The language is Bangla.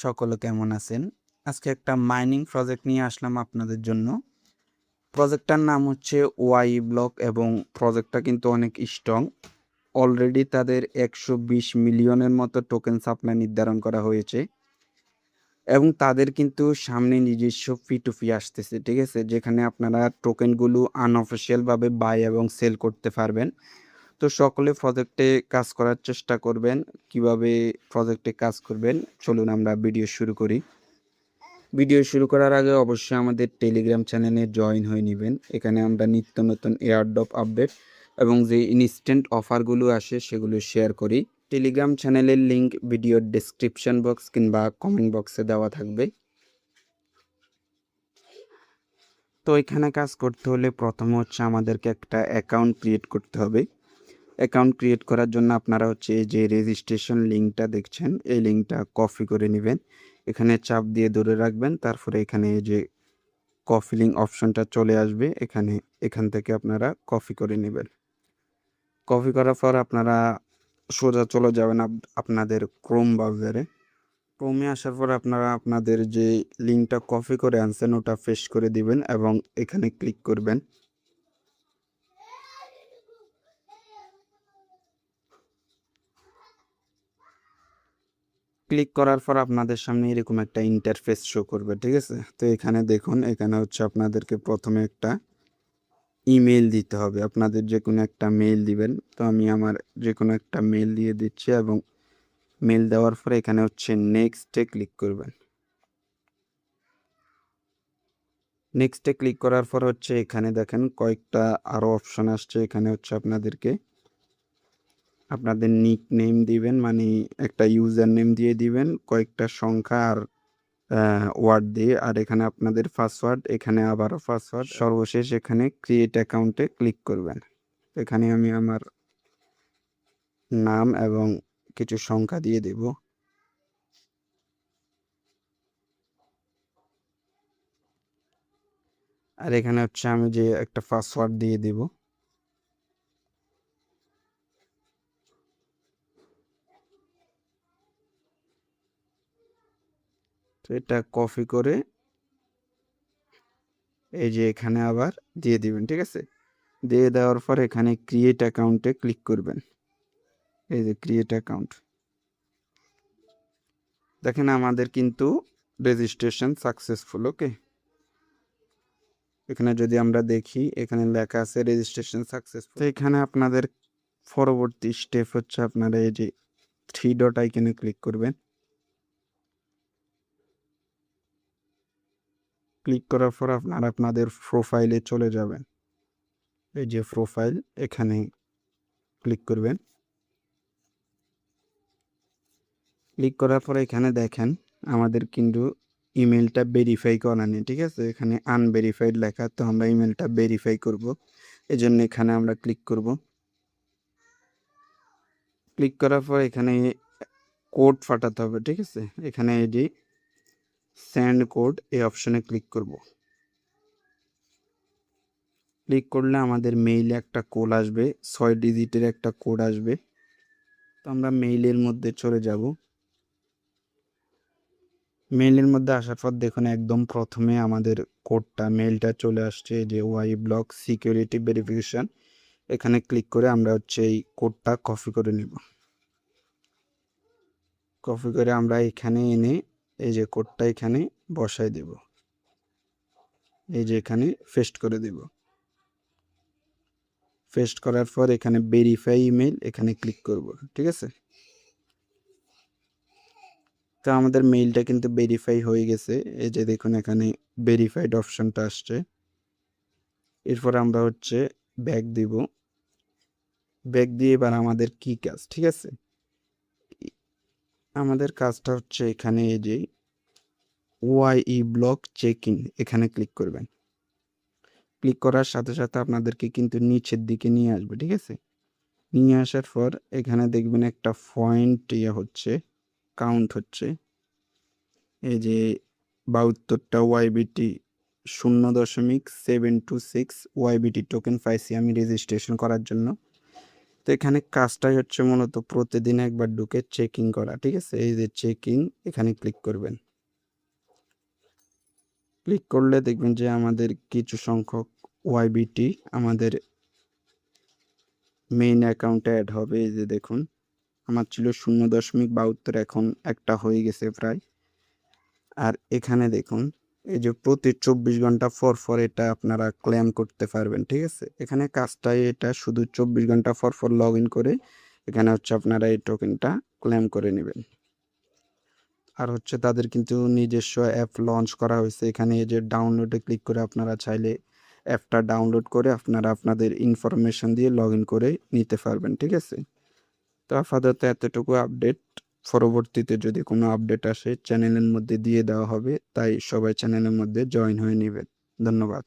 সকলে কেমন আছেন? আজকে একটা মাইনিং প্রজেক্ট নিয়ে আসলাম আপনাদের জন্য। প্রজেক্টটার নাম হচ্ছে ওয়াই ব্লক এবং প্রজেক্টটা কিন্তু অনেক স্ট্রং। অলরেডি তাদের 120 মিলিয়নের মতো টোকেন সাপ্লাই নির্ধারণ করা হয়েছে এবং তাদের কিন্তু সামনে নিজস্ব P2P আসতেছে, ঠিক আছে? যেখানে আপনারা টোকেনগুলো আনঅফিসিয়ালভাবে বাই এবং সেল করতে পারবেন। তো সকলে প্রজেক্টে কাজ করার চেষ্টা করবেন। কিভাবে প্রজেক্টে কাজ করবেন চলুন আমরা ভিডিও শুরু করি। ভিডিও শুরু করার আগে অবশ্যই আমাদের টেলিগ্রাম চ্যানেলে জয়েন হয়ে নেবেন। এখানে আমরা নিত্য নতুন এয়ারড্রপ আপডেট এবং যে ইনস্ট্যান্ট অফারগুলো আসে সেগুলো শেয়ার করি। টেলিগ্রাম চ্যানেলের লিঙ্ক ভিডিওর ডেসক্রিপশন বক্স কিংবা কমেন্ট বক্সে দেওয়া থাকবে। তো এখানে কাজ করতে হলে প্রথমে হচ্ছে আমাদেরকে একটা অ্যাকাউন্ট ক্রিয়েট করতে হবে। অ্যাকাউন্ট ক্রিয়েট করার জন্য আপনারা হচ্ছে এই যে রেজিস্ট্রেশন লিঙ্কটা দেখছেন, এই লিঙ্কটা কপি করে নেবেন। এখানে চাপ দিয়ে ধরে রাখবেন, তারপরে এখানে এই যে কপি লিঙ্ক অপশনটা চলে আসবে, এখান থেকে আপনারা কপি করে নেবেন। কপি করার পর আপনারা সোজা চলে যাবেন আপনাদের ক্রোম ব্রাউজারে। ক্রোমে আসার পর আপনারা আপনাদের যে লিঙ্কটা কপি করে আনছেন ওটা পেস্ট করে দিবেন এবং এখানে ক্লিক করবেন। ক্লিক করার পর আপনাদের সামনে এরকম একটা ইন্টারফেস শো করবে, ঠিক আছে? তো এখানে দেখুন, এখানে হচ্ছে আপনাদেরকে প্রথমে একটা ইমেল দিতে হবে। আপনাদের যে কোনো একটা মেল দিবেন। তো আমি আমার যে কোনো একটা মেল দিয়ে দিচ্ছি এবং মেল দেওয়ার পরে এখানে হচ্ছে নেক্সটে ক্লিক করবেন। নেক্সটে ক্লিক করার পর হচ্ছে এখানে দেখেন কয়েকটা আরও অপশন আসছে। এখানে হচ্ছে আপনাদের নিক নেম দিবেন, মানে একটা ইউজার নেম দিয়ে দিবেন, কয়েকটা সংখ্যা আর ওয়ার্ড দিয়ে, আর এখানে আপনাদের পাসওয়ার্ড, এখানে আবারও পাসওয়ার্ড। সর্বশেষ এখানে ক্রিয়েট অ্যাকাউন্টে ক্লিক করবেন। এখানে আমি আমার নাম এবং কিছু সংখ্যা দিয়ে দেব। আর এখানে হচ্ছে আমি যে একটা পাসওয়ার্ড দিয়ে দেব। তো এটা কপি করে এই যে এখানে আবার দিয়ে দিবেন, ঠিক আছে? দিয়ে দেওয়ার পর এখানে ক্রিয়েট অ্যাকাউন্টে ক্লিক করবেন। এই যে ক্রিয়েট অ্যাকাউন্ট, দেখেন আমাদের কিন্তু রেজিস্ট্রেশন সাকসেসফুল। ওকে, এখানে যদি আমরা দেখি এখানে লেখা আছে রেজিস্ট্রেশন সাকসেসফুল। তো এখানে আপনাদের পরবর্তী স্টেপ হচ্ছে আপনারা এই যে 3 ডট আইকনে ক্লিক করবেন। ক্লিক করার পর আপনারা আপনাদের প্রোফাইলে চলে যাবেন। এই যে প্রোফাইল, এখানে ক্লিক করবেন। ক্লিক করার পরে এখানে দেখেন আমাদের কিন্তু ইমেলটা ভেরিফাই করা নেই, ঠিক আছে? এখানে আনভেরিফাইড লেখা, তো আমরা ইমেলটা ভেরিফাই করব। এজন্য এখানে আমরা ক্লিক করব। ক্লিক করার পর এখানে কোড পাঠাতে হবে, ঠিক আছে? এখানে এই যে সেন্ড কোড, এই অপশনে ক্লিক করব। ক্লিক করলে আমাদের মেইলে একটা কোড আসবে, 6 ডিজিটের একটা কোড আসবে। তো আমরা মেইলের মধ্যে চলে যাব। মেইলের মধ্যে আসার পর দেখুন একদম প্রথমে আমাদের কোডটা, মেইলটা চলে আসছে, যে ওয়াই ব্লক সিকিউরিটি ভেরিফিকেশন। এখানে ক্লিক করে আমরা হচ্ছে এই কোডটা কপি করে নেব। কপি করে আমরা এখানে এনে এই যে কোডটা এখানে বসাই দেব। এই যে এখানে পেস্ট করে দেব। পেস্ট করার পর এখানে ভেরিফাই ইমেল, এখানে ক্লিক করব, ঠিক আছে? তো আমাদের মেইলটা কিন্তু ভেরিফাই হয়ে গেছে। এই যে দেখুন এখানে ভেরিফাইড অপশনটা আসছে। এরপর আমরা হচ্ছে ব্যাক দিব। ব্যাক দিয়ে এবার আমাদের কি কাজ, ঠিক আছে? আমাদের কাজটা হচ্ছে এখানে এই যে ওয়াই ব্লক চেক ইন, এখানে ক্লিক করবেন। ক্লিক করার সাথে সাথে আপনাদেরকে কিন্তু নিচের দিকে নিয়ে আসবে, ঠিক আছে? নিয়ে আসার পর এখানে দেখবেন একটা পয়েন্ট হচ্ছে, কাউন্ট হচ্ছে। এই যে 72টা ওয়াইবিটি 0.726 ওয়াইবিটি টোকেন পাইছি আমি রেজিস্ট্রেশন করার জন্য। তো এখানে কাজটাই হচ্ছে মূলত প্রতিদিন একবার ঢুকে চেকিং করা, ঠিক আছে? এই যে চেকিং, এখানে ক্লিক করবেন। ক্লিক করলে দেখবেন যে আমাদের কিছু সংখ্যক ওয়াইবিটি আমাদের মেইন অ্যাকাউন্টে অ্যাড হবে। এই যে দেখুন, আমার ছিল 0.72, এখন একটা হয়ে গেছে প্রায়। আর এখানে দেখুন, এই যে প্রতি 24 ঘন্টা পর পর এটা আপনারা ক্লেম করতে পারবেন, ঠিক আছে? এখানে কাজটাই এটা, শুধু 24 ঘন্টা পর পর লগ ইন করে এখানে হচ্ছে আপনারা এই টোকেনটা ক্লেম করে নেবেন। আর হচ্ছে তাদের কিন্তু নিজস্ব অ্যাপ লঞ্চ করা হয়েছে। এখানে এই যে ডাউনলোডে ক্লিক করে আপনারা চাইলে অ্যাপটা ডাউনলোড করে আপনারা আপনাদের ইনফরমেশন দিয়ে লগ ইন করে নিতে পারবেন, ঠিক আছে? তো আপাতত এতটুকু আপডেট। পরবর্তীতে যদি কোনো আপডেট আসে চ্যানেলের মধ্যে দিয়ে দেওয়া হবে, তাই সবাই চ্যানেলের মধ্যে জয়েন হয়ে নেবেন। ধন্যবাদ।